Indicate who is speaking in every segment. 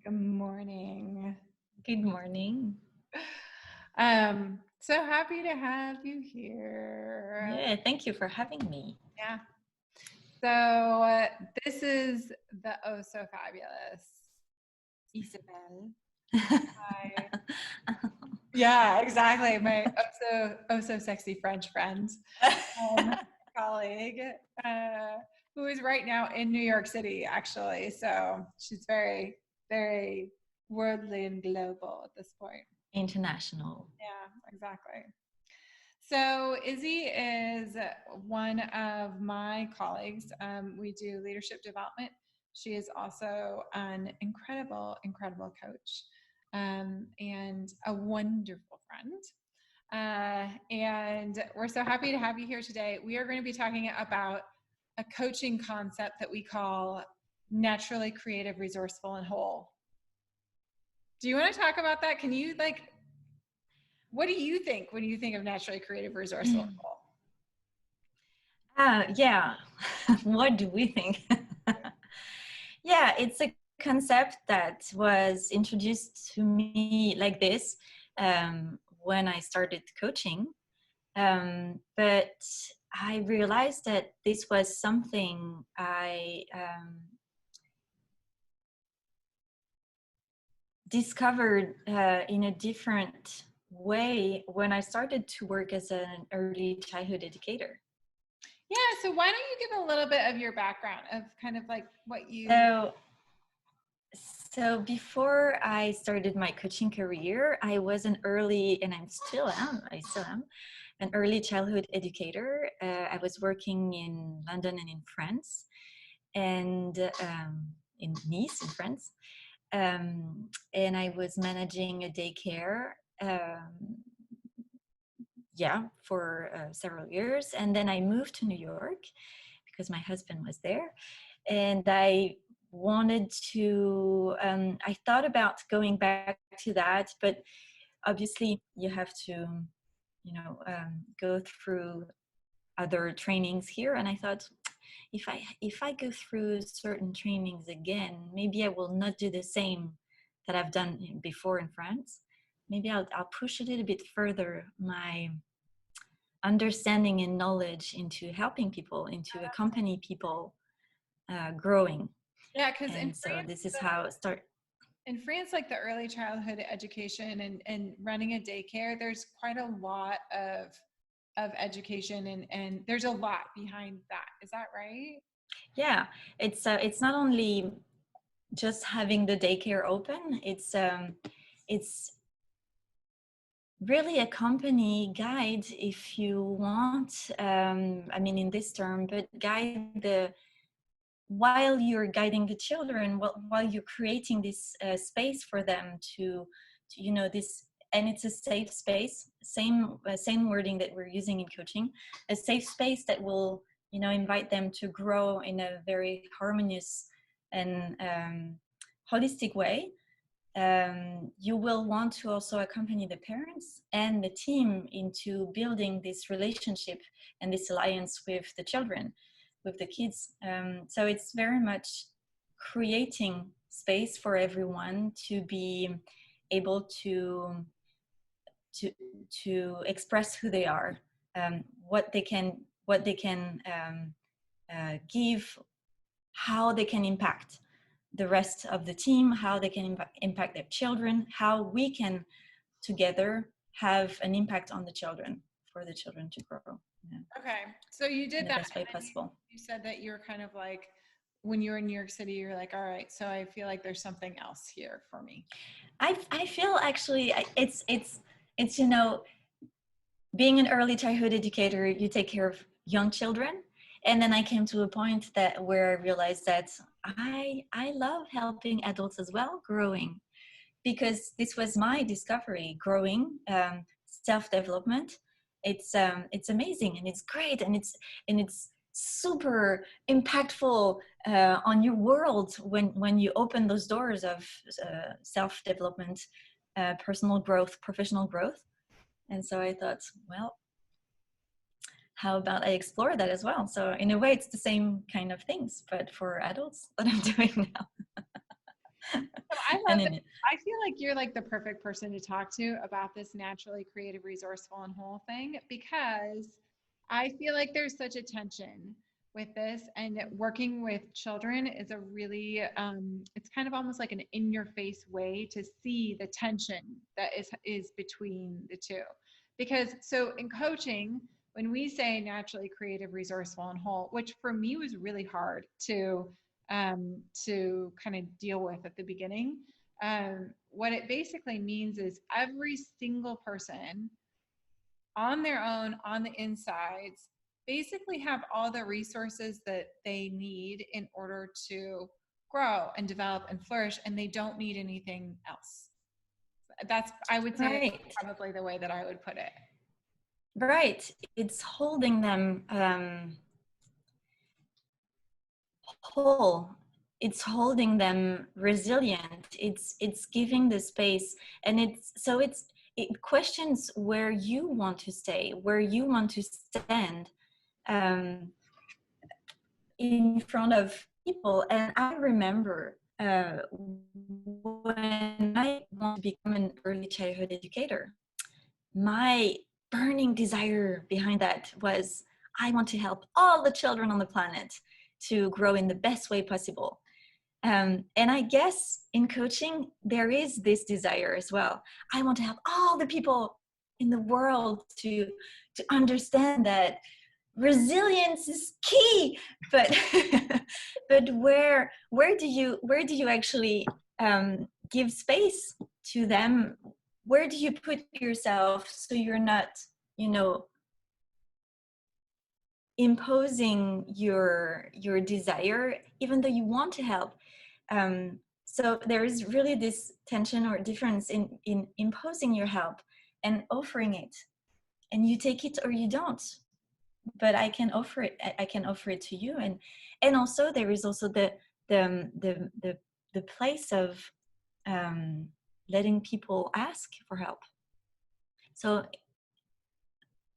Speaker 1: Good morning.
Speaker 2: Good morning.
Speaker 1: So happy to have you here.
Speaker 2: Yeah, thank you for having me.
Speaker 1: Yeah. So this is the oh so fabulous Isabelle. Hi. Yeah, exactly. My oh so sexy French friend, colleague, uh, who is right now in New York City, actually. So she's very, very worldly and global at this point.
Speaker 2: International.
Speaker 1: Yeah, exactly. So Izzy is one of my colleagues. We do leadership development. She is also an incredible, incredible coach and a wonderful friend. And we're so happy to have you here today. We are going to be talking about a coaching concept that we call naturally creative, resourceful, and whole. Do you want to talk about that? Can you what do you think when you think of naturally creative, resourceful, and whole?
Speaker 2: Yeah. What do we think? Yeah, it's a concept that was introduced to me like this when I started coaching. But I realized that this was something I discovered in a different way when I started to work as an early childhood educator.
Speaker 1: Yeah, so why don't you give a little bit of your background of kind of like what you
Speaker 2: So, so before I started my coaching career, I was an early, and I still am, an early childhood educator. I was working in London and in France, and in Nice, in France. And I was managing a daycare. Yeah, for several years, and then I moved to New York because my husband was there, and I wanted to. I thought about going back to that, but obviously you have to, go through other trainings here, and I thought, if I go through certain trainings again, maybe I will not do the same that I've done before in France. Maybe I'll push a little bit further my understanding and knowledge into helping people, into accompany people growing.
Speaker 1: yeah, because
Speaker 2: And so this is how it started.
Speaker 1: in France, like the early childhood education and running a daycare, there's quite a lot of education and there's a lot behind that. Is that right?
Speaker 2: Yeah, it's not only just having the daycare open. It's really a company guide if you want. I mean, in this term, but guide the while you're guiding the children, while you're creating this space for them to this, and it's a safe space, same wording that we're using in coaching, a safe space that will invite them to grow in a very harmonious and holistic way. You will want to also accompany the parents and the team into building this relationship and this alliance with the children, with the kids. So it's very much creating space for everyone to be able to express who they are, what they can give, how they can impact the rest of the team, how they can impact their children, how we can together have an impact on the children, for the children to grow. Yeah,
Speaker 1: Okay. So you
Speaker 2: in
Speaker 1: did
Speaker 2: the
Speaker 1: that
Speaker 2: best
Speaker 1: and
Speaker 2: way
Speaker 1: then
Speaker 2: possible.
Speaker 1: you said that you're kind of like when you were in New York City, you're like, all right, so I feel like there's something else here for me.
Speaker 2: I feel actually it's being an early childhood educator, you take care of young children, and then I came to a point that where I realized that I love helping adults as well growing, because this was my discovery. Growing, self-development, it's amazing and it's great and it's super impactful on your world when you open those doors of self-development, personal growth, professional growth. And so I thought, well, how about I explore that as well? So in a way, it's the same kind of things, but for adults that I'm doing now.
Speaker 1: So I
Speaker 2: and
Speaker 1: love that.
Speaker 2: in it.
Speaker 1: I feel like you're like the perfect person to talk to about this naturally creative, resourceful, and whole thing, because I feel like there's such a tension with this, and working with children is a really it's kind of almost like an in your face way to see the tension that is between the two. Because so in coaching, when we say naturally creative, resourceful, and whole, which for me was really hard to kind of deal with at the beginning. What it basically means is every single person on their own, on the insides, basically have all the resources that they need in order to grow and develop and flourish, and they don't need anything else. That's, I would say,
Speaker 2: Right.
Speaker 1: that's probably the way that I would put it.
Speaker 2: Right. It's holding them whole. It's holding them resilient. It's giving the space, and it questions where you want to stay, where you want to stand in front of people. And I remember when I wanted to become an early childhood educator, my burning desire behind that was, I want to help all the children on the planet to grow in the best way possible. And I guess in coaching, there is this desire as well. I want to help all the people in the world to understand that resilience is key. But but where do you actually give space to them? Where do you put yourself so you're not, imposing your desire, even though you want to help? So there is really this tension or difference in imposing your help and offering it, and you take it or you don't. But I can offer it to you, and also there is also the place of letting people ask for help. So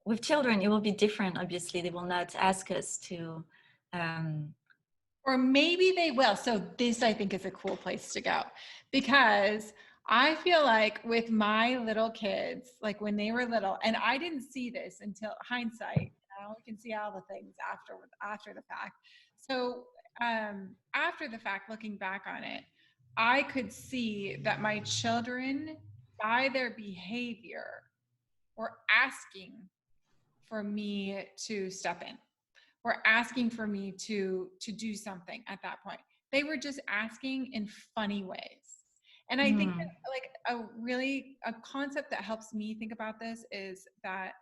Speaker 2: with children, it will be different. Obviously, they will not ask us to.
Speaker 1: Or maybe they will. So this, I think, is a cool place to go, because I feel like with my little kids, like when they were little, and I didn't see this until hindsight. We can see all the things after the fact. So after the fact, looking back on it, I could see that my children, by their behavior, were asking for me to step in, were asking for me to do something at that point. They were just asking in funny ways. And I think that, like, a concept that helps me think about this is that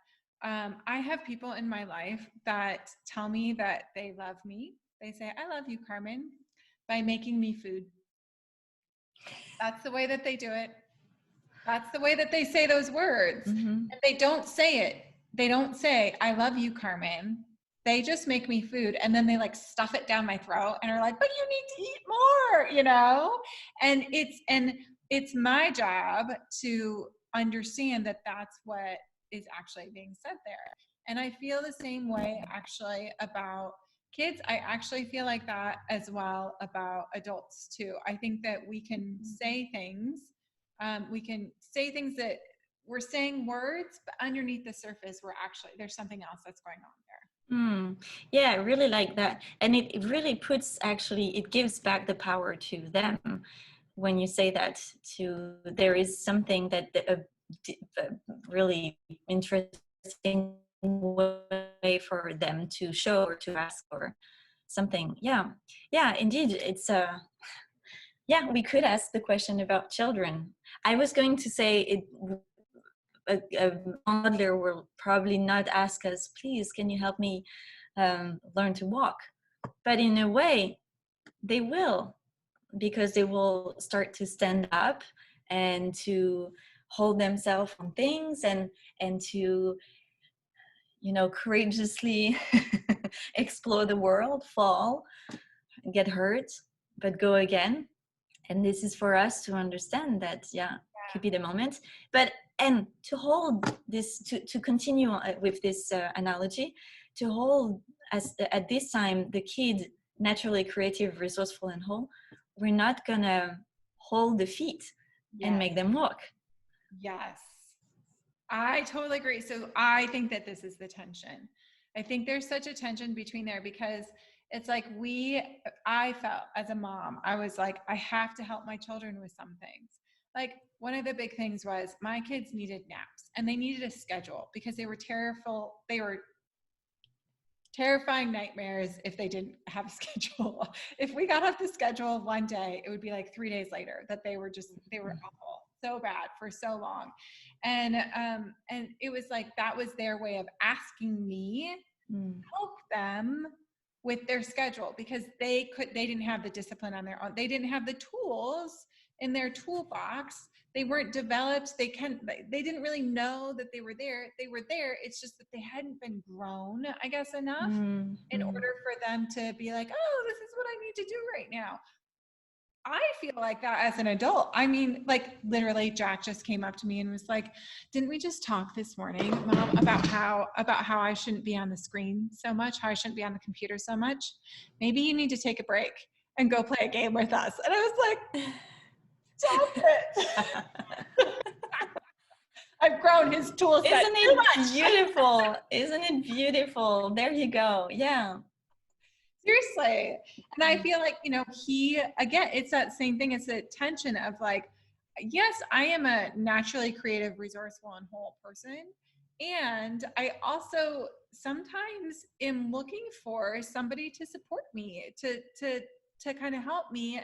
Speaker 1: I have people in my life that tell me that they love me. They say, I love you, Carmen, by making me food. That's the way that they do it. That's the way that they say those words.
Speaker 2: Mm-hmm.
Speaker 1: And they don't say it. They don't say, I love you, Carmen. They just make me food, and then they like stuff it down my throat and are like, but you need to eat more, and it's my job to understand that that's what is actually being said there. And I feel the same way actually about kids. I actually feel like that as well about adults too. I think that we can say things that we're saying words, but underneath the surface, there's something else that's going on there.
Speaker 2: Yeah, I really like that. And it really it gives back the power to them when you say that. There is something that a really interesting way for them to show or to ask for something. Yeah, indeed. It's yeah, we could ask the question about children. I was going to say a toddler will probably not ask us, please, can you help me learn to walk? But in a way, they will, because they will start to stand up and to hold themselves on things and to, courageously explore the world, fall, get hurt, but go again. And this is for us to understand that, could be the moment. And to hold this, to continue with this analogy, to hold at this time the kid naturally creative, resourceful, and whole, we're not gonna hold the feet and make them walk.
Speaker 1: Yes, I totally agree. So I think that this is the tension. I think there's such a tension between there, because it's like I felt as a mom, I was like, I have to help my children with some things. Like one of the big things was my kids needed naps, and they needed a schedule because they were terrifying nightmares if they didn't have a schedule. If we got off the schedule one day, it would be like 3 days later that they were awful, so bad for so long. And it was like, that was their way of asking me to help them with their schedule, because they didn't have the discipline on their own. They didn't have the tools in their toolbox. They weren't developed. They didn't really know that they were there. They were there. It's just that they hadn't been grown, I guess, enough in order for them to be like, oh, this is what I need to do right now. I feel like that as an adult. I mean, like literally Jack just came up to me and was like, didn't we just talk this morning, Mom, about how I shouldn't be on the screen so much, how I shouldn't be on the computer so much? Maybe you need to take a break and go play a game with us. And I was like, stop it. I've grown his tool set.
Speaker 2: Isn't it beautiful? Isn't it beautiful? There you go. Yeah.
Speaker 1: Seriously. And I feel like, again, it's that same thing. It's a tension of like, yes, I am a naturally creative, resourceful, and whole person. And I also sometimes am looking for somebody to support me, to kind of help me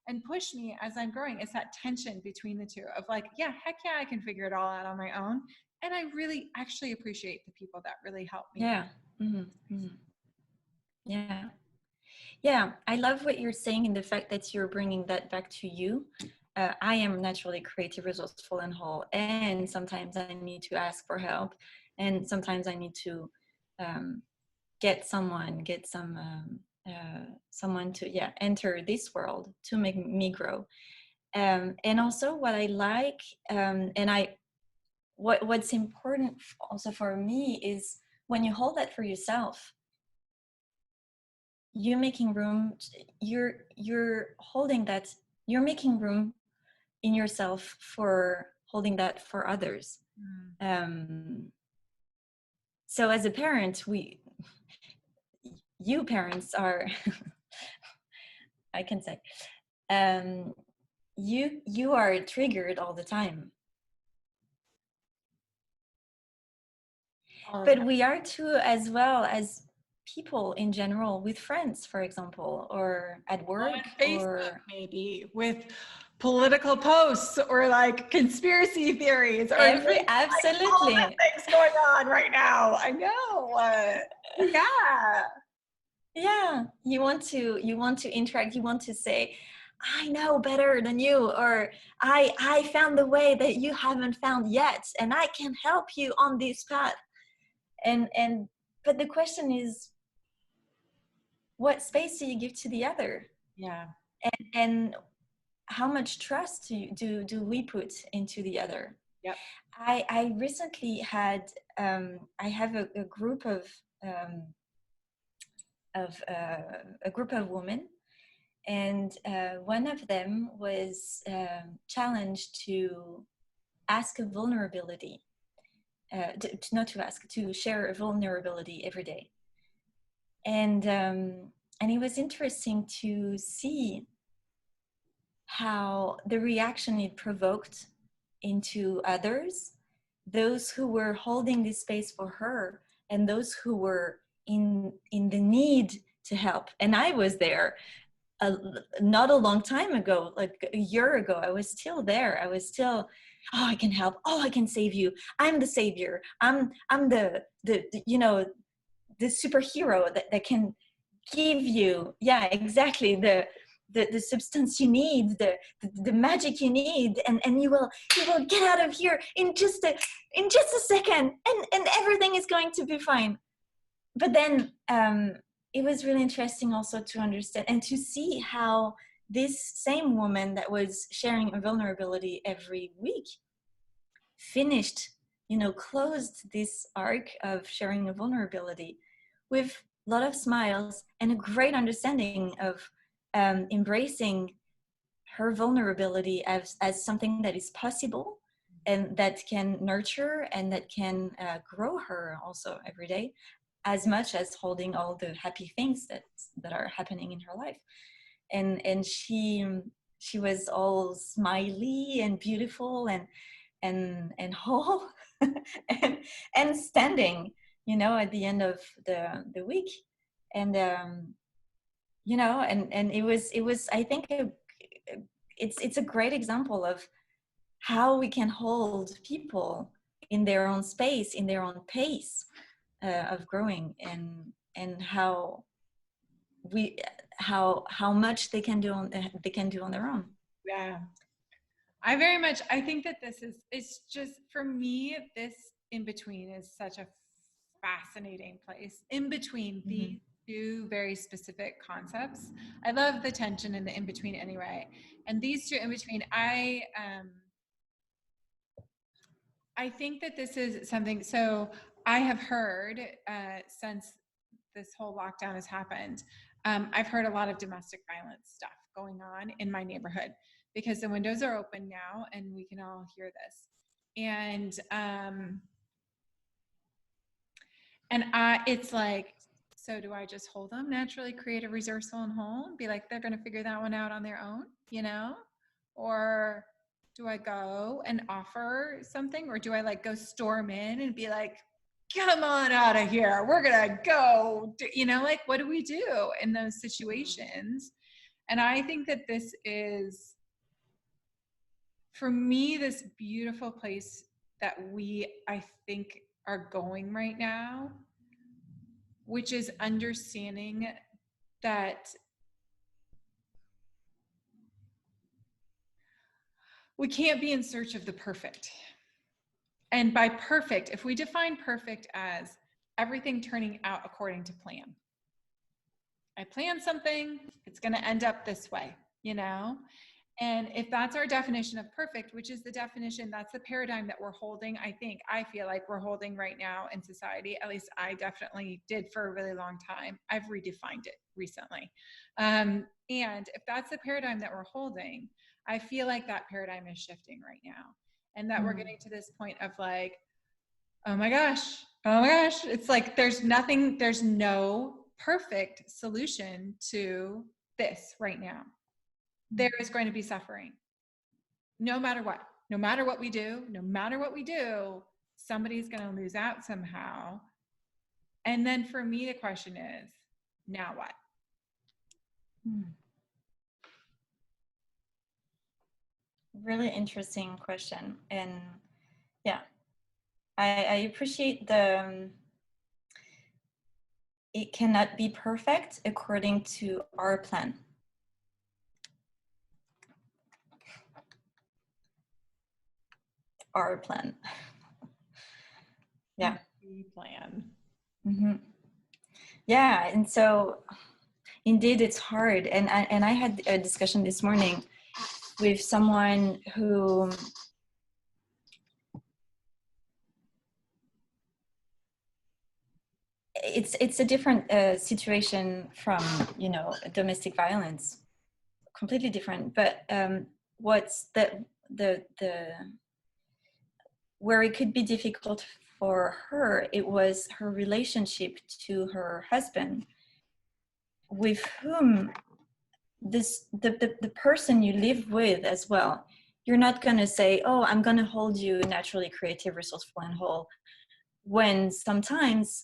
Speaker 1: and push me as I'm growing. It's that tension between the two of like, yeah, heck yeah, I can figure it all out on my own. And I really actually appreciate the people that really help me.
Speaker 2: Yeah. Yeah. Yeah. I love what you're saying, in the fact that you're bringing that back to you. I am naturally creative, resourceful, and whole. And sometimes I need to ask for help. And sometimes I need to get someone to enter this world to make me grow. And also what I like, what's important also for me is when you hold that for yourself, you're making room, you're holding that, you're making room in yourself for holding that for others. So as a parent, you parents are I can say you are triggered all the time. But we are too, as well as people in general, with friends, for example, or at work,
Speaker 1: on Facebook,
Speaker 2: or
Speaker 1: maybe with political posts or like conspiracy theories, or
Speaker 2: absolutely,
Speaker 1: like all the things going on right now. I know.
Speaker 2: Yeah. You want to interact. You want to say, I know better than you, or I found the way that you haven't found yet, and I can help you on this path. But the question is, what space do you give to the other?
Speaker 1: Yeah.
Speaker 2: And how much trust do we put into the other?
Speaker 1: Yep.
Speaker 2: I recently had I have a group of women, and one of them was challenged to ask a vulnerability, to share a vulnerability every day. And it was interesting to see how the reaction it provoked into others, those who were holding this space for her, and those who were in the need to help. And I was there not a long time ago, like a year ago. I was still there. I was still, oh, I can help. Oh, I can save you. I'm the savior. I'm the the superhero that can give you, yeah, exactly, the substance you need, the magic you need, and you will get out of here in just a second, and everything is going to be fine. But then it was really interesting also to understand and to see how this same woman that was sharing a vulnerability every week finished, closed this arc of sharing a vulnerability with a lot of smiles and a great understanding of embracing her vulnerability as something that is possible and that can nurture and that can grow her also every day, as much as holding all the happy things that are happening in her life. And she was all smiley and beautiful and whole and standing, you know, at the end of the week. And you know, and it was I think it's a great example of how we can hold people in their own space, in their own pace of growing, and how much they can do on their own.
Speaker 1: Yeah. I think that it's just, for me, this in between is such a fascinating place in between these two very specific concepts. I love the tension in the in between anyway. And these two in between, I think that this is something, so I have heard since this whole lockdown has happened, I've heard a lot of domestic violence stuff going on in my neighborhood because the windows are open now and we can all hear this. And it's like, so do I just hold them, naturally creative, resourceful, and whole, and be like, they're going to figure that one out on their own, you know? Or do I go and offer something? Or do I like go storm in and be like, come on out of here, we're going to go, you know, like, what do we do in those situations? And I think that this is, for me, this beautiful place that I think, are going right now, which is understanding that we can't be in search of the perfect. And by perfect, if we define perfect as everything turning out according to plan, I plan something, it's going to end up this way, you know? And if that's our definition of perfect, which is the definition, that's the paradigm that we're holding, I feel like we're holding right now in society. At least I definitely did for a really long time. I've redefined it recently. And if that's the paradigm that we're holding, I feel like that paradigm is shifting right now. And that we're getting to this point of like, oh my gosh, it's like there's no perfect solution to this right now. There is going to be suffering. No matter what we do, somebody's going to lose out somehow. And then for me, the question is, now what?
Speaker 2: Really interesting question. And yeah, I appreciate it cannot be perfect according to our plan. Our plan. Yeah.
Speaker 1: Plan.
Speaker 2: Yeah, and so indeed it's hard. And I had a discussion this morning with someone who it's a different situation from, you know, domestic violence, completely different. But what's the where it could be difficult for her, it was her relationship to her husband, with whom the person you live with as well. You're not going to say, oh, I'm going to hold you naturally creative, resourceful, and whole, when sometimes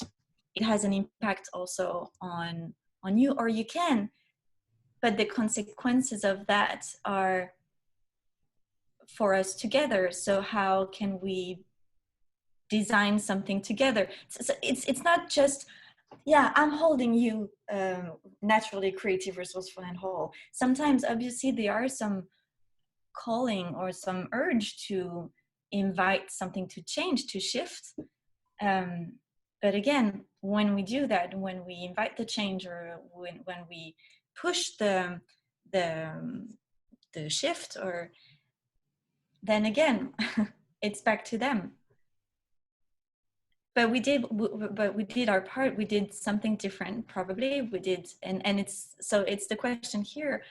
Speaker 2: it has an impact also on you, or you can, but the consequences of that are for us together. So how can we design something together? So it's not just, yeah, I'm holding you naturally creative, resourceful, and whole. Sometimes obviously there are some calling or some urge to invite something to change, to shift. But again, when we do that, when we invite the change, or when we push the shift, or then again, it's back to them. But we did our part. We did something different, probably. We did, and it's the question here: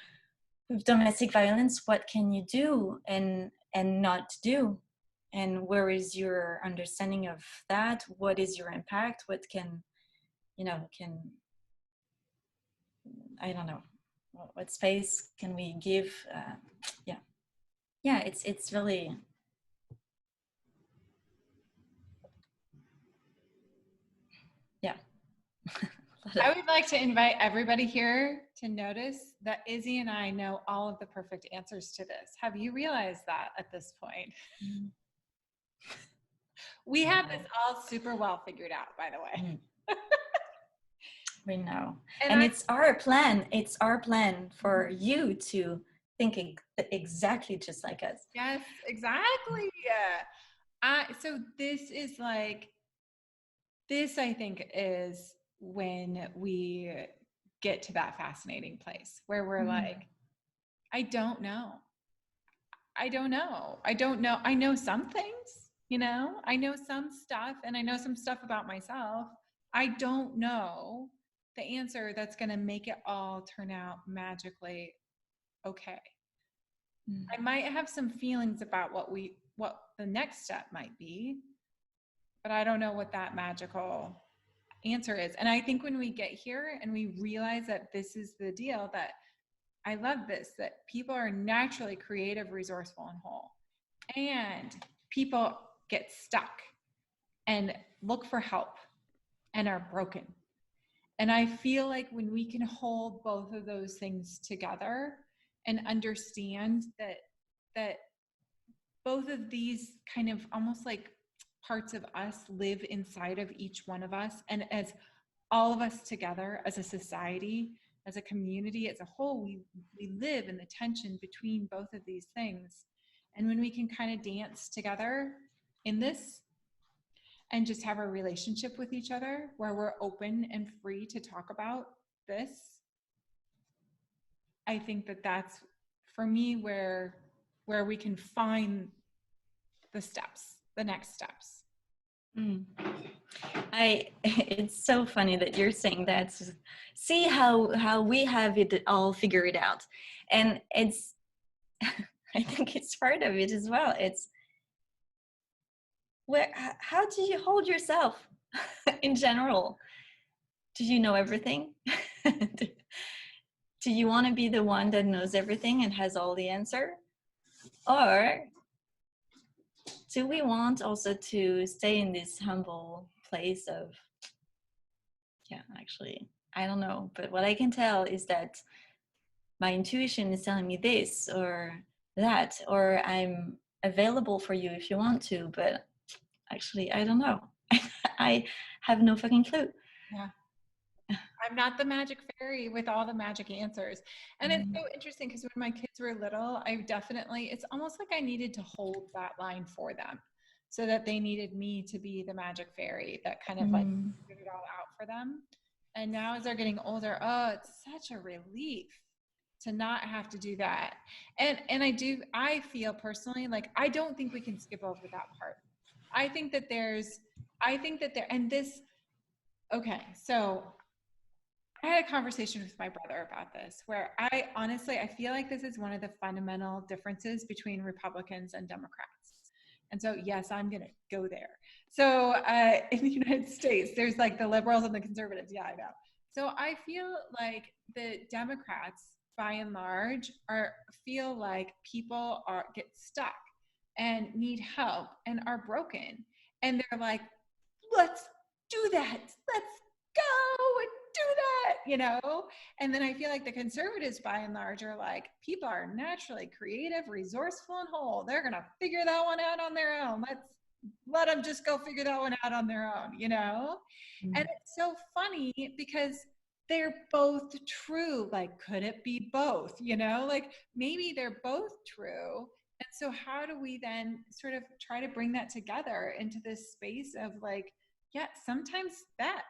Speaker 2: with domestic violence, what can you do and not do? And where is your understanding of that? What is your impact? What can, I don't know, what space can we give? It's really, yeah.
Speaker 1: I would like to invite everybody here to notice that Izzy and I know all of the perfect answers to this. Have you realized that at this point? We have this all super well figured out, by the way.
Speaker 2: We know. And it's our plan. It's our plan for you to think exactly just like us.
Speaker 1: Yes, exactly. So this is like, this I think is when we get to that fascinating place where we're like, I don't know. I know some things, I know some stuff, and I know some stuff about myself. I don't know the answer that's going to make it all turn out magically okay. I might have some feelings about what the next step might be, but I don't know what that magical answer is. And I think when we get here and we realize that this is the deal, that I love this, that people are naturally creative, resourceful, and whole. And people get stuck and look for help and are broken. And I feel like when we can hold both of those things together and understand that both of these kind of almost like parts of us live inside of each one of us, and as all of us together as a society, as a community, as a whole, we live in the tension between both of these things. And when we can kind of dance together in this and just have a relationship with each other where we're open and free to talk about this, I think that that's, for me, where we can find the steps, the next steps.
Speaker 2: It's so funny that you're saying that. See how we have it all figured out, and it's I think it's part of it as well. It's how do you hold yourself in general? Do you know everything? Do you want to be the one that knows everything and has all the answer, or do we want also to stay in this humble place of, actually, I don't know, but what I can tell is that my intuition is telling me this or that, or I'm available for you if you want to, but actually, I don't know. I have no fucking clue.
Speaker 1: Yeah. I'm not the magic fairy with all the magic answers. And it's so interesting because when my kids were little, it's almost like I needed to hold that line for them, so that they needed me to be the magic fairy that kind of like figured it all out for them. And now as they're getting older, it's such a relief to not have to do that. And I feel personally like I don't think we can skip over that part. So I had a conversation with my brother about this, where I feel like this is one of the fundamental differences between Republicans and Democrats. And so, yes, I'm going to go there. So in the United States, there's like the liberals and the conservatives. Yeah, I know. So I feel like the Democrats, by and large, feel like people get stuck and need help and are broken. And they're like, let's do that. Let's go and do that, And then I feel like the conservatives, by and large, are like, people are naturally creative, resourceful, and whole. They're going to figure that one out on their own. Let them just go figure that one out on their own, And it's so funny because they're both true. Like, could it be both? Like maybe they're both true. And so how do we then sort of try to bring that together into this space of like, yeah, sometimes that,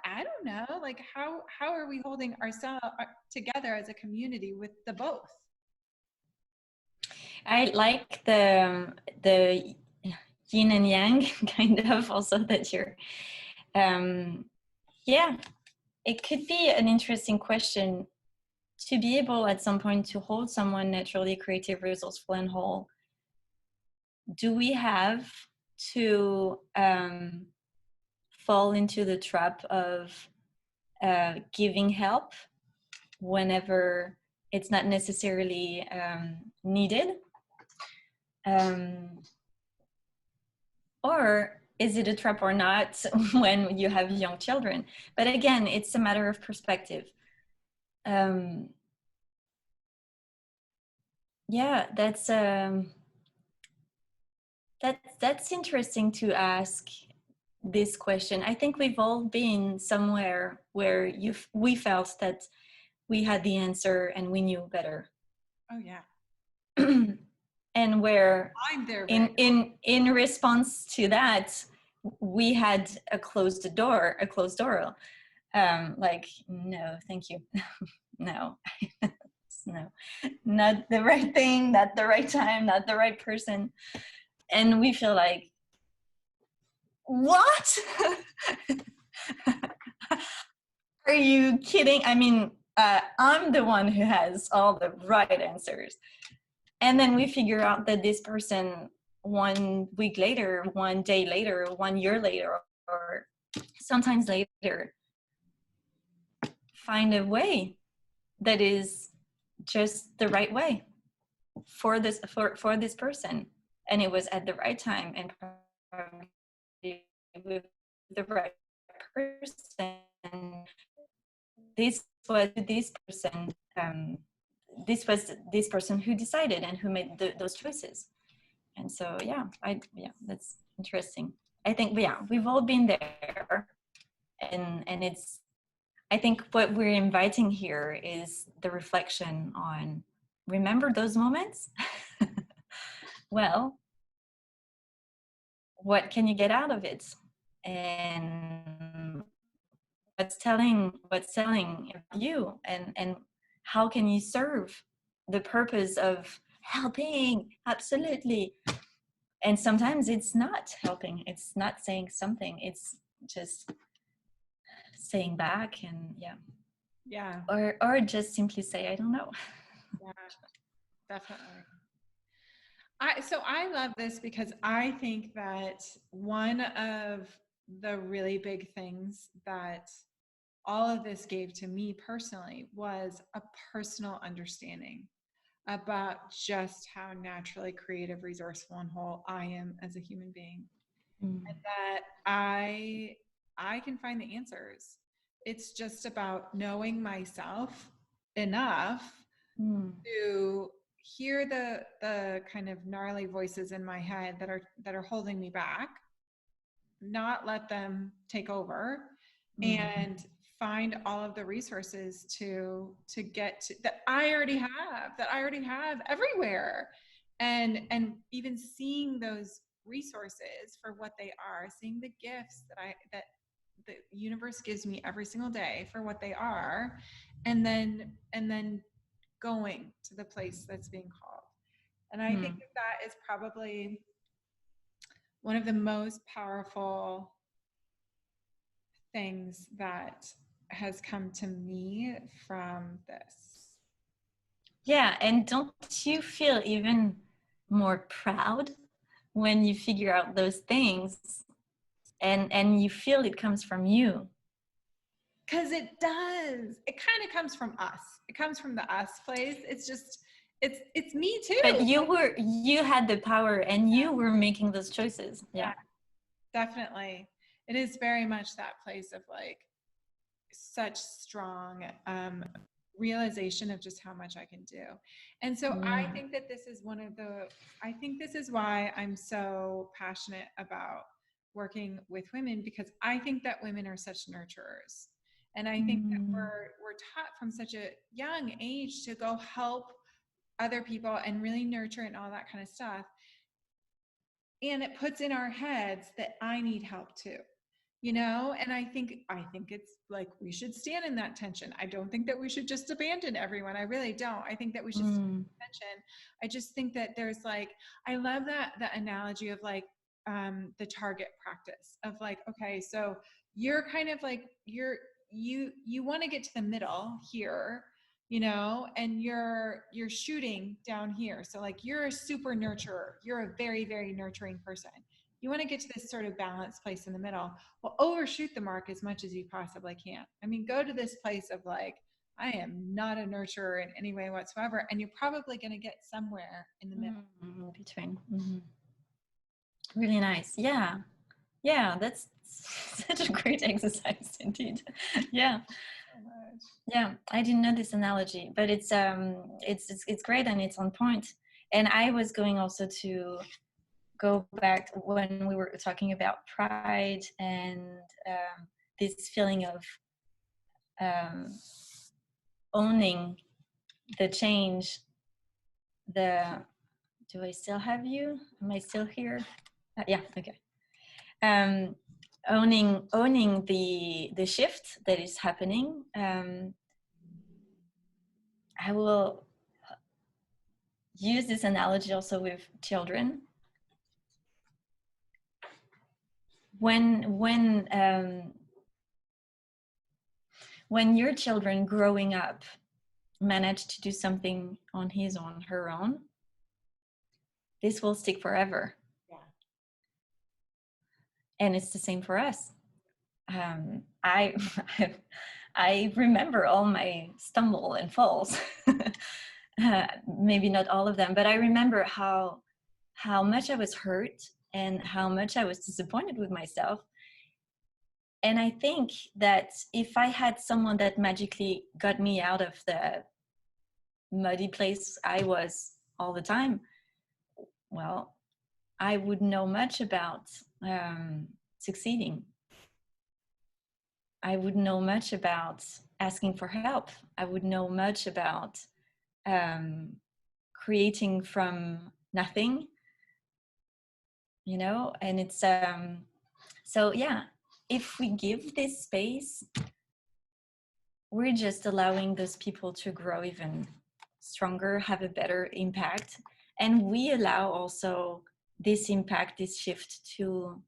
Speaker 1: I don't know, like how are we holding ourselves together as a community with the both?
Speaker 2: I like the yin and yang kind of also that you're, it could be an interesting question to be able at some point to hold someone naturally creative, resourceful, and whole, do we have to fall into the trap of giving help whenever it's not necessarily needed? Or is it a trap or not when you have young children? But again, it's a matter of perspective. Yeah, that's interesting to ask this question. I think we've all been somewhere where we felt that we had the answer and we knew better.
Speaker 1: Oh yeah.
Speaker 2: And where
Speaker 1: I'm there.
Speaker 2: In response to that, we had a closed door. Like, no, thank you. No. No, not the right thing, not the right time, not the right person. And we feel like, what? Are you kidding? I mean, I'm the one who has all the right answers. And then we figure out that this person 1 week later, 1 day later, 1 year later, or sometimes later, find a way that is just the right way for this person. And it was at the right time and with the right person. This was this person who decided and who made those choices. And so that's interesting. I think we've all been there, and it's, I think what we're inviting here is the reflection on, remember those moments? Well, what can you get out of it? And what's telling you, and how can you serve the purpose of helping? Absolutely. And sometimes it's not helping, it's not saying something, it's just staying back and or just simply say, I don't know.
Speaker 1: Yeah, definitely. I love this because I think that one of the really big things that all of this gave to me personally was a personal understanding about just how naturally creative, resourceful, and whole I am as a human being. And that I can find the answers. It's just about knowing myself enough to hear the kind of gnarly voices in my head that are holding me back, not let them take over, and find all of the resources to get to that I already have everywhere, and even seeing those resources for what they are, seeing the gifts that the universe gives me every single day for what they are, and then going to the place that's being called. And I think that is probably one of the most powerful things that has come to me from this.
Speaker 2: Yeah, and don't you feel even more proud when you figure out those things and you feel it comes from you?
Speaker 1: Because it does. It kind of comes from us. It comes from the us place. It's just it's me too.
Speaker 2: But you had the power and you were making those choices. Yeah.
Speaker 1: Definitely. It is very much that place of like such strong realization of just how much I can do. And so I think that this is I think this is why I'm so passionate about working with women, because I think that women are such nurturers. And I think that we're taught from such a young age to go help other people and really nurture and all that kind of stuff. And it puts in our heads that I need help too, and I think it's like we should stand in that tension. I don't think that we should just abandon everyone. I really don't. I think that we should stand in tension. I just think that there's like, I love that analogy of like the target practice of like, okay, so you're kind of like you want to get to the middle here, you know, and you're shooting down here. So like you're a super nurturer. You're a very, very nurturing person. You want to get to this sort of balanced place in the middle. Well, overshoot the mark as much as you possibly can. I mean, go to this place of like, I am not a nurturer in any way whatsoever. And you're probably going to get somewhere in the middle.
Speaker 2: Between. Really nice. Yeah. Yeah. That's such a great exercise indeed. Yeah. Yeah. I didn't know this analogy, but it's great and it's on point. And I was going also to go back when we were talking about pride and this feeling of owning the change. Do I still have you? Am I still here? Yeah, okay. Owning the shift that is happening. I will use this analogy also with children. When your children growing up manage to do something on his own, her own, this will stick forever.
Speaker 1: Yeah.
Speaker 2: And it's the same for us. I remember all my stumble and falls. Maybe not all of them, but I remember how much I was hurt and how much I was disappointed with myself. And I think that if I had someone that magically got me out of the muddy place I was all the time, well, I would know much about succeeding. I would know much about asking for help. I would know much about creating from nothing, you know, and it's so yeah, if we give this space, we're just allowing those people to grow even stronger, have a better impact, and we allow also this impact, this shift to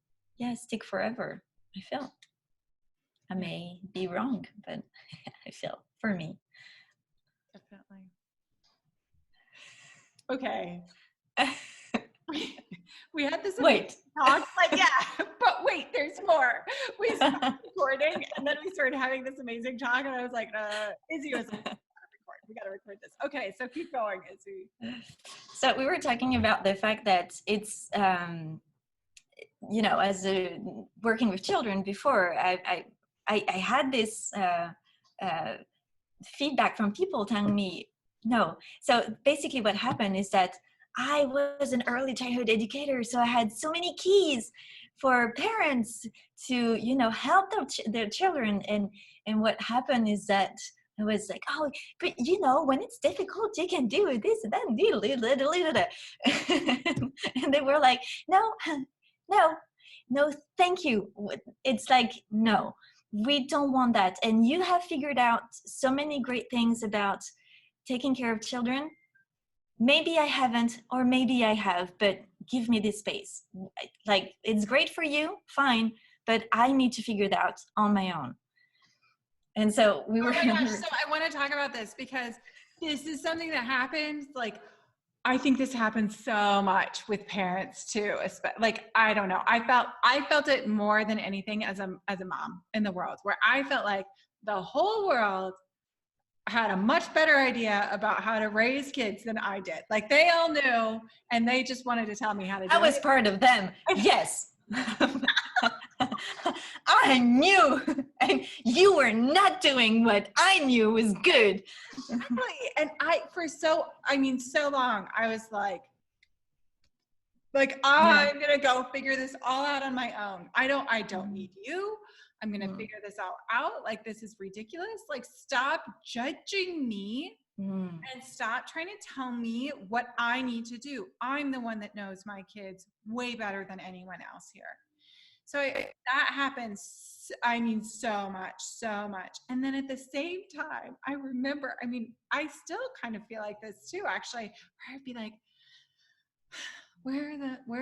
Speaker 2: stick forever. I feel I may be wrong, but I feel for me.
Speaker 1: Definitely. Okay. We had this talk, like, yeah, but wait, there's more. We started recording and then we started having this amazing talk and I was like, Izzy was like, we gotta record this. Okay, so keep going, Izzy.
Speaker 2: So we were talking about the fact that it's you know, as working with children before, I had this feedback from people telling me no. So basically what happened is that I was an early childhood educator, so I had so many keys for parents to, you know, help their children. And what happened is that I was like, oh, but you know, when it's difficult, you can do this and that. And they were like, no, thank you. It's like, no, we don't want that. And you have figured out so many great things about taking care of children. Maybe I haven't, or maybe I have, but give me this space. Like, it's great for you, fine, but I need to figure that out on my own. And so we were.
Speaker 1: Oh my gosh, so I want to talk about this because this is something that happens. Like, I think this happens so much with parents too. Like, I don't know. I felt it more than anything as a mom in the world, where I felt like the whole world had a much better idea about how to raise kids than I did. Like, they all knew and they just wanted to tell me how to do it.
Speaker 2: I was part of them. Yes. I knew, and you were not doing what I knew was good.
Speaker 1: Exactly. And so long, I was like, I'm going to go figure this all out on my own. I don't need you. I'm going to figure this all out. Like, this is ridiculous. Like, stop judging me and stop trying to tell me what I need to do. I'm the one that knows my kids way better than anyone else here. So that happens, so much. And then at the same time, I remember, I still kind of feel like this too, actually, where I'd be like, where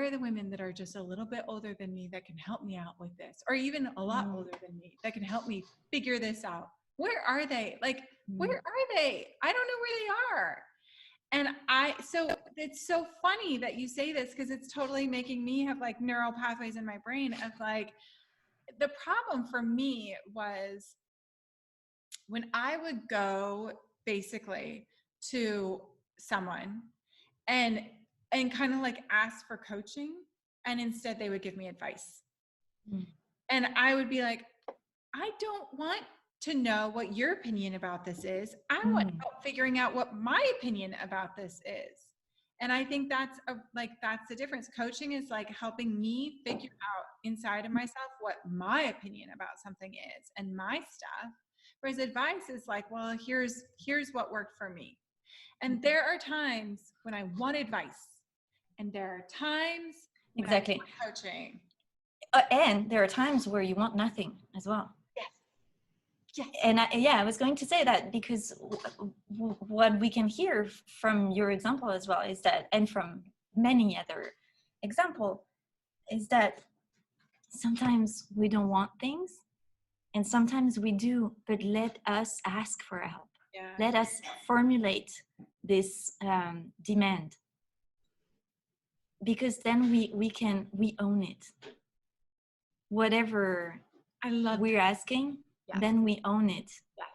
Speaker 1: are the women that are just a little bit older than me that can help me out with this? Or even a lot older than me that can help me figure this out? Where are they? Like, Where are they? I don't know where they are. And so it's so funny that you say this, because it's totally making me have like neural pathways in my brain of like, the problem for me was when I would go basically to someone and kind of like ask for coaching, and instead they would give me advice. And I would be like, I don't want to know what your opinion about this is. I want help figuring out what my opinion about this is. And I think that's the difference. Coaching is like helping me figure out inside of myself what my opinion about something is and my stuff. Whereas advice is like, well, here's what worked for me. And there are times when I want advice, and there are times when I want coaching.
Speaker 2: And there are times where you want nothing as well.
Speaker 1: Yes.
Speaker 2: And I was going to say that, because what we can hear from your example as well is that, and from many other examples, is that sometimes we don't want things, and sometimes we do, but let us ask for help.
Speaker 1: Yeah.
Speaker 2: Let us formulate this demand, because then we own it. Whatever we're asking, then we own it.
Speaker 1: Yes.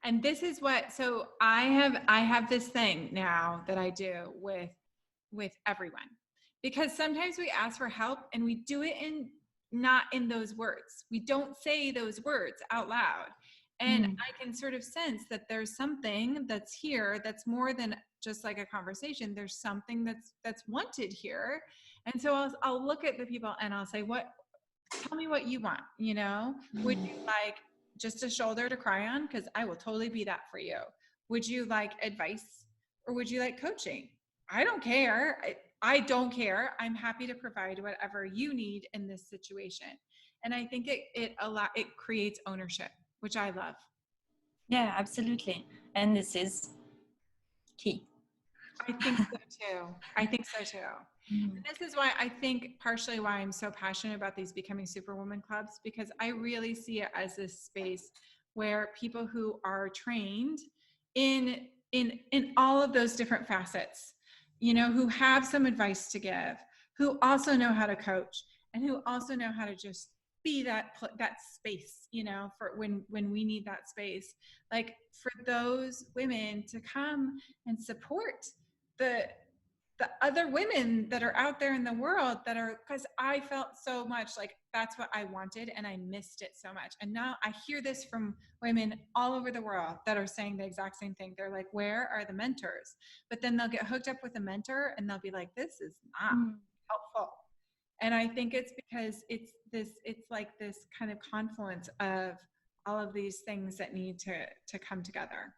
Speaker 1: And this is what, so I have this thing now that I do with everyone, because sometimes we ask for help and we do it not in those words. We don't say those words out loud. And I can sort of sense that there's something that's here that's more than just like a conversation. There's something that's wanted here. And so I'll look at the people and I'll say, tell me what you want, Would you like just a shoulder to cry on? Because I will totally be that for you. Would you like advice, or would you like coaching? I don't care. I don't care. I'm happy to provide whatever you need in this situation. And I think it creates ownership, which I love.
Speaker 2: Yeah, absolutely. And this is key.
Speaker 1: I think so too. And this is why I think partially why I'm so passionate about these Becoming Superwoman clubs, because I really see it as this space where people who are trained in all of those different facets, who have some advice to give, who also know how to coach, and who also know how to just be that space, for when we need that space, like for those women to come and support the other women that are out there in the world because I felt so much like that's what I wanted and I missed it so much. And now I hear this from women all over the world that are saying the exact same thing. They're like, where are the mentors? But then they'll get hooked up with a mentor and they'll be like, this is not helpful. And I think it's because it's like this kind of confluence of all of these things that need to come together.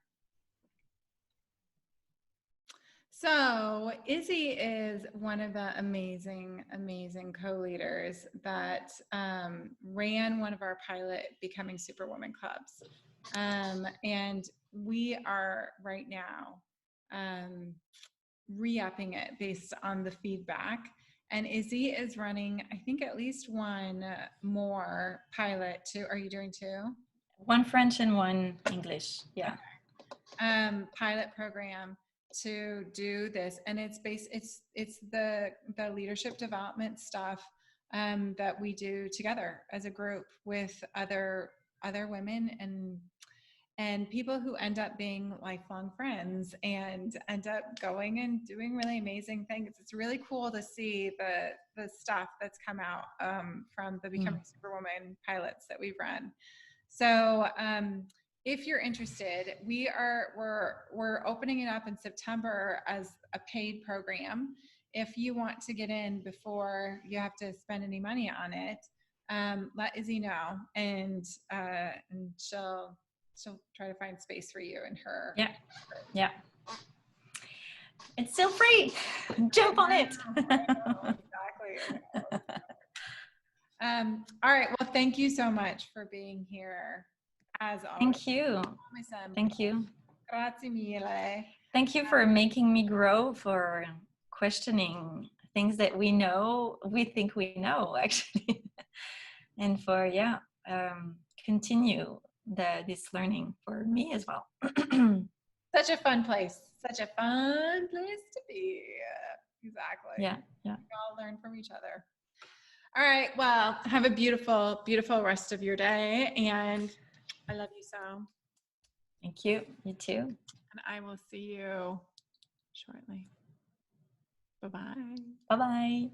Speaker 1: So Izzy is one of the amazing, amazing co-leaders that ran one of our pilot Becoming Superwoman clubs. And we are right now re-upping it based on the feedback. And Izzy is running, I think, at least one more pilot too. Are you doing two?
Speaker 2: One French and one English, yeah.
Speaker 1: Okay. Pilot program to do this, and it's the leadership development stuff that we do together as a group with other women and people who end up being lifelong friends and end up going and doing really amazing things. It's really cool to see the stuff that's come out from the Becoming Superwoman pilots that we've run. So if you're interested, we're opening it up in September as a paid program. If you want to get in before you have to spend any money on it, let Izzy know, and she'll try to find space for you and her.
Speaker 2: Yeah. It's still free. Jump on it.
Speaker 1: Exactly. All right. Well, thank you so much for being here. As always.
Speaker 2: Thank you. Thank you.
Speaker 1: Grazie mille.
Speaker 2: Thank you for making me grow, for questioning things that we think we know, actually. And for, continue this learning for me as well.
Speaker 1: Such a fun place. Such a fun place to be. Exactly.
Speaker 2: Yeah.
Speaker 1: We all learn from each other. All right. Well, have a beautiful, beautiful rest of your day. And I love you so.
Speaker 2: Thank you. You too.
Speaker 1: And I will see you shortly. Bye-bye.
Speaker 2: Bye-bye.